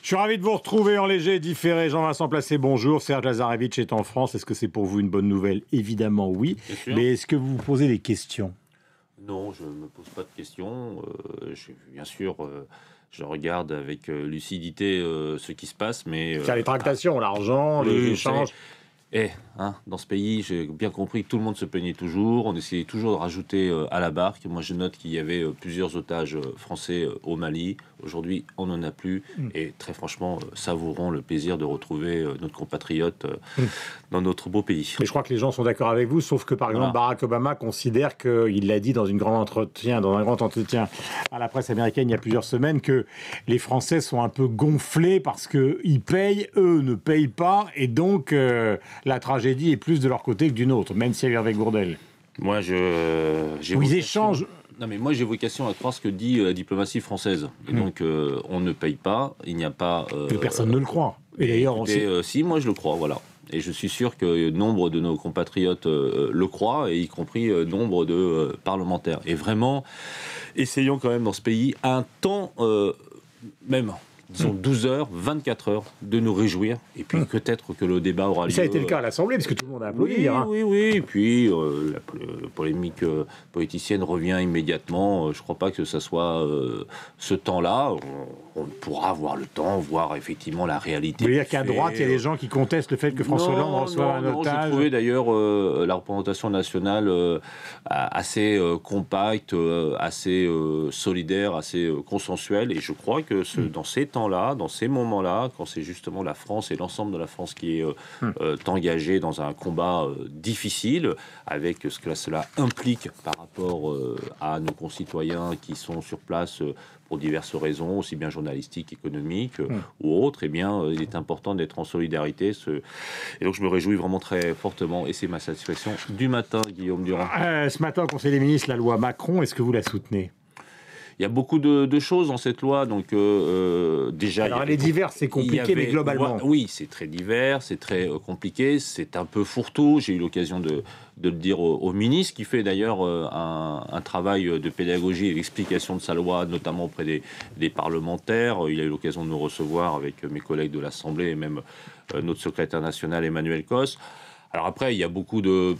Je suis ravi de vous retrouver en léger et différé. Jean-Vincent Placé, bonjour. Serge Lazarevitch est en France. Est-ce que c'est pour vous une bonne nouvelle? Évidemment, oui. Mais est-ce que vous vous posez des questions? Non, je ne me pose pas de questions. Bien sûr, je regarde avec lucidité ce qui se passe. Mais les tractations, l'argent, les échanges. Dans ce pays, j'ai bien compris que tout le monde se plaignait toujours. On essayait toujours de rajouter à la barque. Moi, je note qu'il y avait plusieurs otages français au Mali. Aujourd'hui, on n'en a plus. Et très franchement, savourons le plaisir de retrouver notre compatriote dans notre beau pays. Mais je crois que les gens sont d'accord avec vous, sauf que, par exemple, Barack Obama considère qu'il l'a dit dans un grand entretien à la presse américaine il y a plusieurs semaines, que les Français sont un peu gonflés parce qu'ils payent, eux ne payent pas, et donc la tragédie est plus de leur côté que d'une autre, même si elle est avec Bourdelle. Moi, ils échangent. Non, mais moi, j'ai vocation à croire ce que dit la diplomatie française. Et donc, on ne paye pas, il n'y a pas... Que personne ne le croit. Et d'ailleurs, si, moi, je le crois, voilà. Et je suis sûr que nombre de nos compatriotes le croient, et y compris nombre de parlementaires. Et vraiment, essayons quand même dans ce pays un temps, même... disons 12 heures, 24 heures, de nous réjouir. Et puis peut-être que le débat aura lieu. Ça a été le cas à l'Assemblée, parce que tout le monde a applaudi. Oui. Et puis la polémique politicienne revient immédiatement. Je ne crois pas que ce soit ce temps-là. On pourra avoir le temps, voir effectivement la réalité. Vous voulez dire qu'à droite, il y a des gens qui contestent le fait que François Hollande reçoive un otage? J'ai trouvé d'ailleurs la représentation nationale assez compacte, assez solidaire, assez consensuelle. Et je crois que dans ces temps-là, dans ces moments-là, quand c'est justement la France et l'ensemble de la France qui est engagée dans un combat difficile, avec ce que cela implique par rapport à nos concitoyens qui sont sur place pour diverses raisons, aussi bien journalistiques, économiques ou autres, eh bien, il est important d'être en solidarité. Et donc, je me réjouis vraiment très fortement, et c'est ma satisfaction du matin, Guillaume Durand. Ce matin, au Conseil des ministres, la loi Macron, est-ce que vous la soutenez? Il y a beaucoup de choses dans cette loi, donc déjà... Alors, elle est diverse, c'est compliqué, mais globalement... Oui, c'est très divers, c'est très compliqué, c'est un peu fourre-tout. J'ai eu l'occasion de le dire au ministre, qui fait d'ailleurs un travail de pédagogie et d'explication de sa loi, notamment auprès des parlementaires. Il a eu l'occasion de nous recevoir avec mes collègues de l'Assemblée et même notre secrétaire national Emmanuel Cos. Alors après, il y a beaucoup de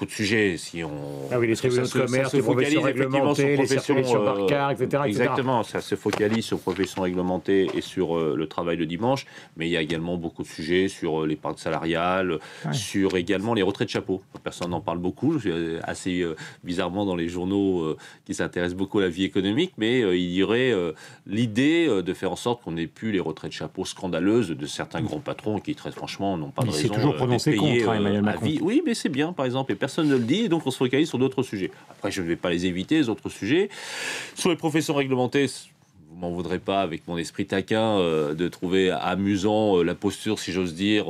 sujets. Si on les tribunaux de commerce, les professions réglementées, les circulations par car, etc. Exactement, ça se focalise sur professions réglementées et sur le travail le dimanche. Mais il y a également beaucoup de sujets sur l'épargne salariale, sur également les retraites chapeau. Personne n'en parle beaucoup, assez bizarrement dans les journaux qui s'intéressent beaucoup à la vie économique. Mais il y aurait l'idée de faire en sorte qu'on n'ait plus les retraites chapeau scandaleuses de certains grands patrons qui, très franchement, n'ont pas de raison. C'est toujours prononcé contre. Emmanuel Macron. Oui, mais c'est bien, par exemple, et personne ne le dit, et donc on se focalise sur d'autres sujets. Après, je ne vais pas les éviter, les autres sujets. Sur les professions réglementées, vous m'en voudrez pas, avec mon esprit taquin, de trouver amusant la posture, si j'ose dire,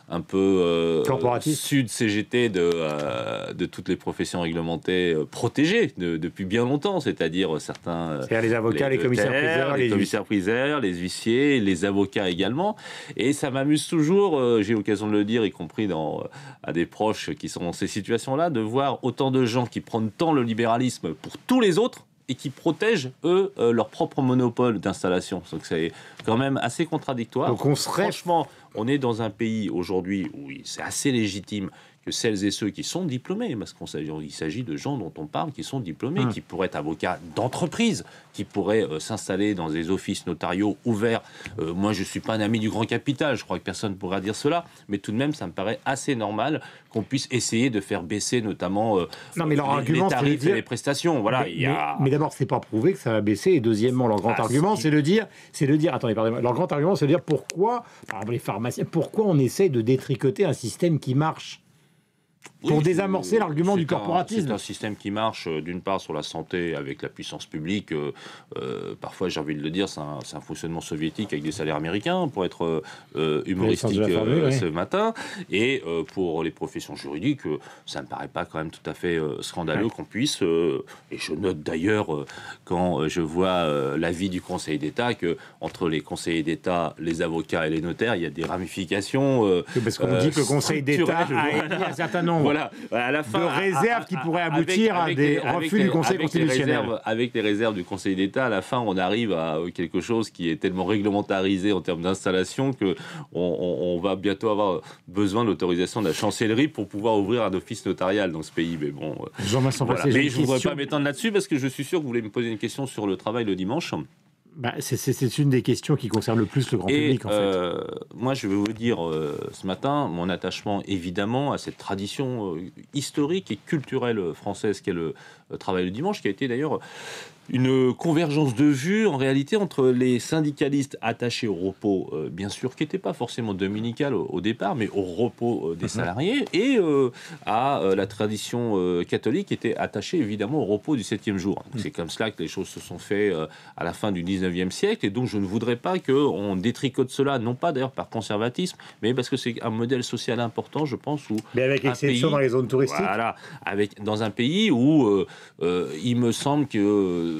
un peu sud CGT de toutes les professions réglementées protégées depuis bien longtemps, c'est-à-dire certains... C'est-à-dire les avocats, les commissaires-priseurs, les huissiers, les avocats également. Et ça m'amuse toujours, j'ai l'occasion de le dire, y compris à des proches qui sont dans ces situations-là, de voir autant de gens qui prennent tant le libéralisme pour tous les autres, et qui protègent, eux, leur propre monopole d'installation. Donc c'est quand même assez contradictoire. Donc franchement, on est dans un pays aujourd'hui où c'est assez légitime que celles et ceux qui sont diplômés, parce qu'il s'agit de gens dont on parle qui sont diplômés, qui pourraient être avocats d'entreprise, qui pourraient s'installer dans des offices notariaux ouverts. Moi, je ne suis pas un ami du grand capital, je crois que personne ne pourra dire cela, mais tout de même, ça me paraît assez normal qu'on puisse essayer de faire baisser notamment les tarifs et les prestations. Voilà, mais d'abord, c'est pas prouvé que ça va baisser, et deuxièmement, leur grand argument, c'est de dire, attendez, pardonnez-moi, leur grand argument, c'est de dire pourquoi, par exemple, les pharmaciens, pourquoi on essaie de détricoter un système qui marche pour désamorcer l'argument du corporatisme. C'est un système qui marche, d'une part, sur la santé avec la puissance publique. Parfois, j'ai envie de le dire, c'est un fonctionnement soviétique avec des salaires américains, pour être humoristique ce matin. Et pour les professions juridiques, ça ne me paraît pas quand même tout à fait scandaleux qu'on puisse... et je note d'ailleurs, quand je vois l'avis du Conseil d'État, qu'entre les conseillers d'État, les avocats et les notaires, il y a des ramifications... parce qu'on dit que le Conseil d'État a émis un certain nombre nombre voilà, à la fin, de réserves qui pourraient aboutir à des refus du Conseil constitutionnel. Avec les réserves du Conseil d'État, à la fin, on arrive à quelque chose qui est tellement réglementarisé en termes d'installation que on va bientôt avoir besoin de l'autorisation de la chancellerie pour pouvoir ouvrir un office notarial dans ce pays. Mais bon, voilà. Mais je ne voudrais pas m'étendre là-dessus parce que je suis sûr que vous voulez me poser une question sur le travail le dimanche. C'est une des questions qui concerne le plus le grand public, en fait. Moi, je vais vous dire ce matin mon attachement, évidemment, à cette tradition historique et culturelle française qu'est le travail le dimanche, qui a été d'ailleurs une convergence de vues, en réalité, entre les syndicalistes attachés au repos, bien sûr, qui n'était pas forcément dominical au départ, mais au repos des salariés, et à la tradition catholique, qui était attachée, évidemment, au repos du 7e jour. C'est comme cela que les choses se sont faites à la fin du 19e siècle, et donc je ne voudrais pas qu'on détricote cela, non pas d'ailleurs par conservatisme, mais parce que c'est un modèle social important, je pense, où... Mais avec exception dans les zones touristiques. Voilà, dans un pays où il me semble que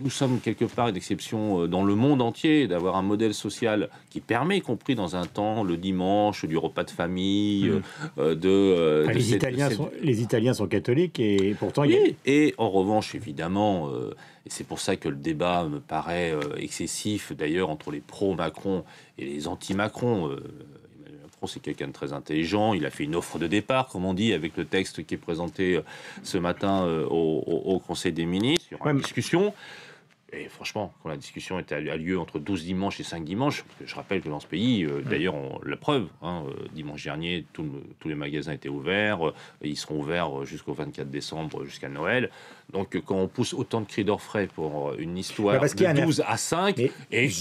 nous sommes quelque part une exception dans le monde entier d'avoir un modèle social qui permet, y compris dans un temps, le dimanche, du repas de famille, les Italiens sont catholiques et pourtant... Oui, et en revanche, évidemment, et c'est pour ça que le débat me paraît excessif, d'ailleurs, entre les pro-Macron et les anti-Macron. C'est quelqu'un de très intelligent, il a fait une offre de départ, comme on dit, avec le texte qui est présenté ce matin au Conseil des ministres. Il y aura une discussion. Et franchement, quand la discussion a lieu entre 12 dimanches et 5 dimanches, parce que je rappelle que dans ce pays, d'ailleurs, la preuve, dimanche dernier, tous les magasins étaient ouverts, et ils seront ouverts jusqu'au 24 décembre, jusqu'à Noël. Donc, quand on pousse autant de cris d'orfraie pour une histoire de 12 à 5, et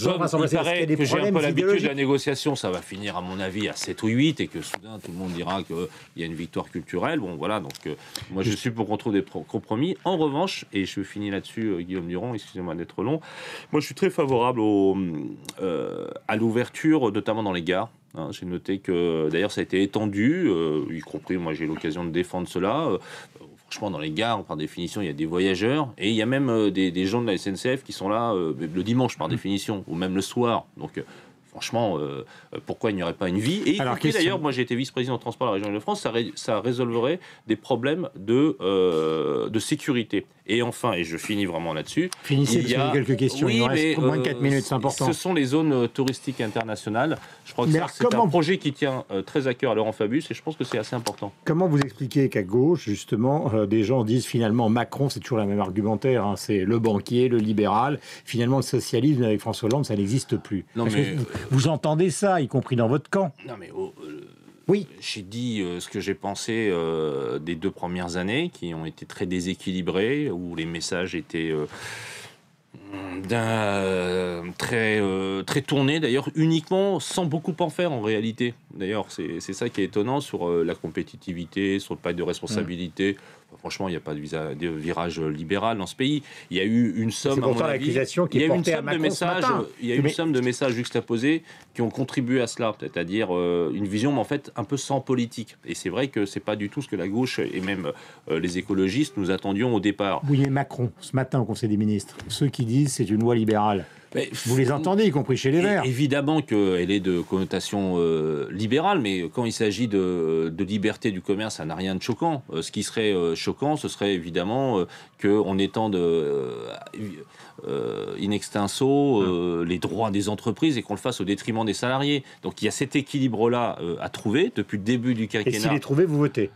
comme il paraît que j'ai un peu l'habitude de la négociation, ça va finir, à mon avis, à 7 ou 8, et que soudain, tout le monde dira qu'il y a une victoire culturelle. Bon, voilà, donc moi, je suis pour qu'on trouve des compromis. En revanche, et je finis là-dessus, Guillaume Durand, excusez-moi d'être long, moi, je suis très favorable à l'ouverture, notamment dans les gares. J'ai noté que, d'ailleurs, ça a été étendu, y compris, moi, j'ai eu l'occasion de défendre cela. Franchement, dans les gares, par définition, il y a des voyageurs et il y a même des gens de la SNCF qui sont là le dimanche, par définition, ou même le soir. Donc, franchement, pourquoi il n'y aurait pas une vie? Et d'ailleurs, moi j'ai été vice-président de transport à la région Île-de-France, ça résolverait des problèmes de sécurité. Et enfin, et je finis vraiment là-dessus. Finissez, parce qu'il y a quelques questions. Oui, il reste moins de 4 minutes, c'est important. Ce sont les zones touristiques internationales. Je crois que c'est un projet qui tient très à cœur à Laurent Fabius et je pense que c'est assez important. Comment vous expliquez qu'à gauche, justement, des gens disent finalement Macron, c'est toujours le même argumentaire, c'est le banquier, le libéral. Finalement, le socialisme avec François Hollande, ça n'existe plus. Non, mais vous entendez ça, y compris dans votre camp. Non, mais oui, j'ai dit ce que j'ai pensé des 2 premières années, qui ont été très déséquilibrées, où les messages étaient très tournés, d'ailleurs, uniquement, sans beaucoup en faire en réalité. D'ailleurs, c'est ça qui est étonnant sur la compétitivité, sur le pacte de responsabilité. Franchement, il n'y a pas de virage libéral dans ce pays. Il y a eu une somme, à mon avis, il y a eu une somme de messages juxtaposés qui ont contribué à cela, c'est-à-dire une vision, mais en fait, un peu sans politique. Et c'est vrai que c'est pas du tout ce que la gauche et même les écologistes nous attendions au départ. Oui, et Macron, ce matin au Conseil des ministres, ceux qui disent c'est une loi libérale. Mais vous les entendez, y compris chez les Verts. Évidemment qu'elle est de connotation libérale, mais quand il s'agit de liberté du commerce, ça n'a rien de choquant. Ce qui serait choquant, ce serait évidemment qu'on étende in extenso les droits des entreprises et qu'on le fasse au détriment des salariés. Donc il y a cet équilibre-là à trouver depuis le début du quinquennat. Et s'il est trouvé, vous votez ?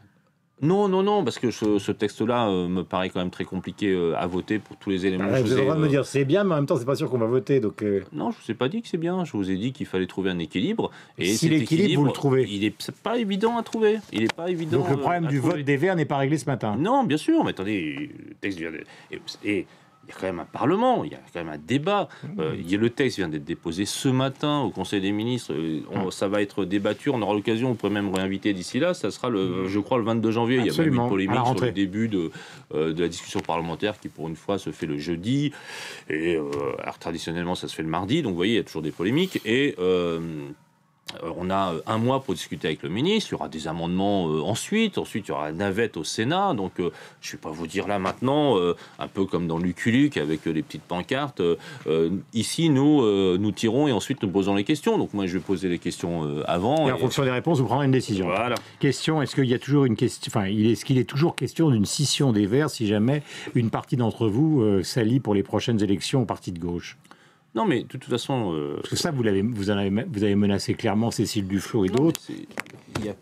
Non, parce que ce texte-là me paraît quand même très compliqué à voter pour tous les éléments. Vous êtes en train de me dire c'est bien, mais en même temps, c'est pas sûr qu'on va voter. Donc non, je ne vous ai pas dit que c'est bien. Je vous ai dit qu'il fallait trouver un équilibre. Et si l'équilibre, vous le trouvez, il n'est pas évident à trouver. Il n'est pas évident. Donc le problème du vote des Verts n'est pas réglé ce matin. Non, bien sûr. Mais attendez, le texte vient et il y a quand même un parlement, il y a quand même un débat. Le texte vient d'être déposé ce matin au Conseil des ministres. Ça va être débattu. On aura l'occasion, on pourrait même réinviter d'ici là. Ça sera, je crois, le 22 janvier. Absolument. Il y a même une polémique sur le début de la discussion parlementaire qui, pour une fois, se fait le jeudi. Et alors, traditionnellement, ça se fait le mardi. Donc, vous voyez, il y a toujours des polémiques. Et On a un mois pour discuter avec le ministre, il y aura des amendements ensuite il y aura la navette au Sénat, donc je ne vais pas vous dire là maintenant, un peu comme dans Lucky Luke avec les petites pancartes, ici nous tirons et ensuite nous posons les questions, donc moi je vais poser les questions avant. Et en fonction des réponses, vous prendrez une décision. Voilà. Question, est-ce qu'il y a toujours une question, enfin, est-ce qu'il est toujours question d'une scission des Verts si jamais une partie d'entre vous s'allie pour les prochaines élections au parti de gauche ? Non, mais de toute façon... Parce que ça, vous avez menacé clairement Cécile Duflot et d'autres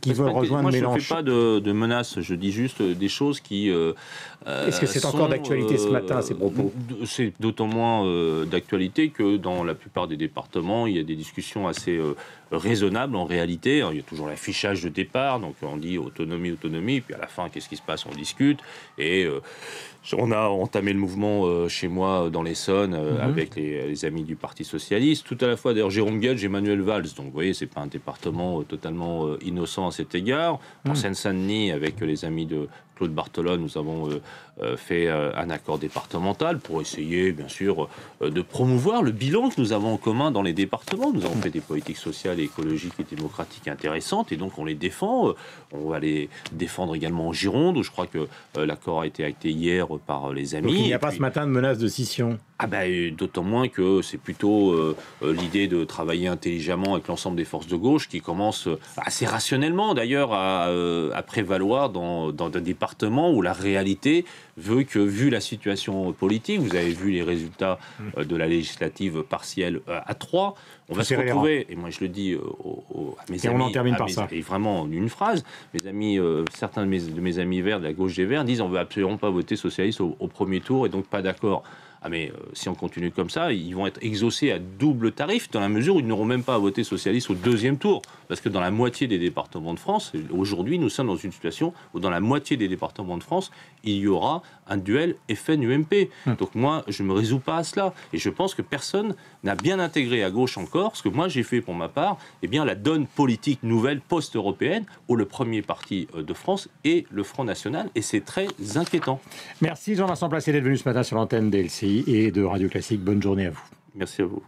qui veulent rejoindre Mélenchon. Moi, je ne fais pas de menaces, je dis juste des choses qui... Est-ce que c'est encore d'actualité ce matin, ces propos ? C'est d'autant moins d'actualité que dans la plupart des départements, il y a des discussions assez raisonnables en réalité. Il y a toujours l'affichage de départ, donc on dit autonomie, puis à la fin, qu'est-ce qui se passe ? On discute. Et on a entamé le mouvement chez moi dans l'Essonne avec les amis du Parti Socialiste. Tout à la fois, d'ailleurs, Jérôme Gage, Emmanuel Valls. Donc vous voyez, c'est pas un département totalement innocent à cet égard. En Seine-Saint-Denis, avec les amis de Claude Barthelone, nous avons fait un accord départemental pour essayer, bien sûr, de promouvoir le bilan que nous avons en commun dans les départements. Nous avons fait des politiques sociales, écologiques et démocratiques intéressantes, et donc on les défend. On va les défendre également en Gironde, où je crois que l'accord a été acté hier par les amis. Donc il n'y a pas ce matin de menace de scission ? D'autant moins que c'est plutôt l'idée de travailler intelligemment avec l'ensemble des forces de gauche qui commence assez rationnellement d'ailleurs à prévaloir dans des départements où la réalité veut que, vu la situation politique, vous avez vu les résultats de la législative partielle à 3, on va se retrouver, et moi je le dis à mes amis, on en termine par ça. Et vraiment en une phrase, mes amis, certains de mes amis verts de la gauche des Verts disent on ne veut absolument pas voter socialiste au premier tour et donc pas d'accord. Mais si on continue comme ça, ils vont être exaucés à double tarif dans la mesure où ils n'auront même pas à voter socialiste au deuxième tour. Parce que dans la moitié des départements de France, aujourd'hui, nous sommes dans une situation où dans la moitié des départements de France, il y aura un duel FN-UMP. Donc moi, je ne me résous pas à cela. Et je pense que personne n'a bien intégré à gauche encore ce que moi j'ai fait pour ma part, la donne politique nouvelle post-européenne où le premier parti de France est le Front National. Et c'est très inquiétant. Merci Jean-Vincent Placé d'être venu ce matin sur l'antenne d'LCI et de Radio Classique. Bonne journée à vous. Merci à vous.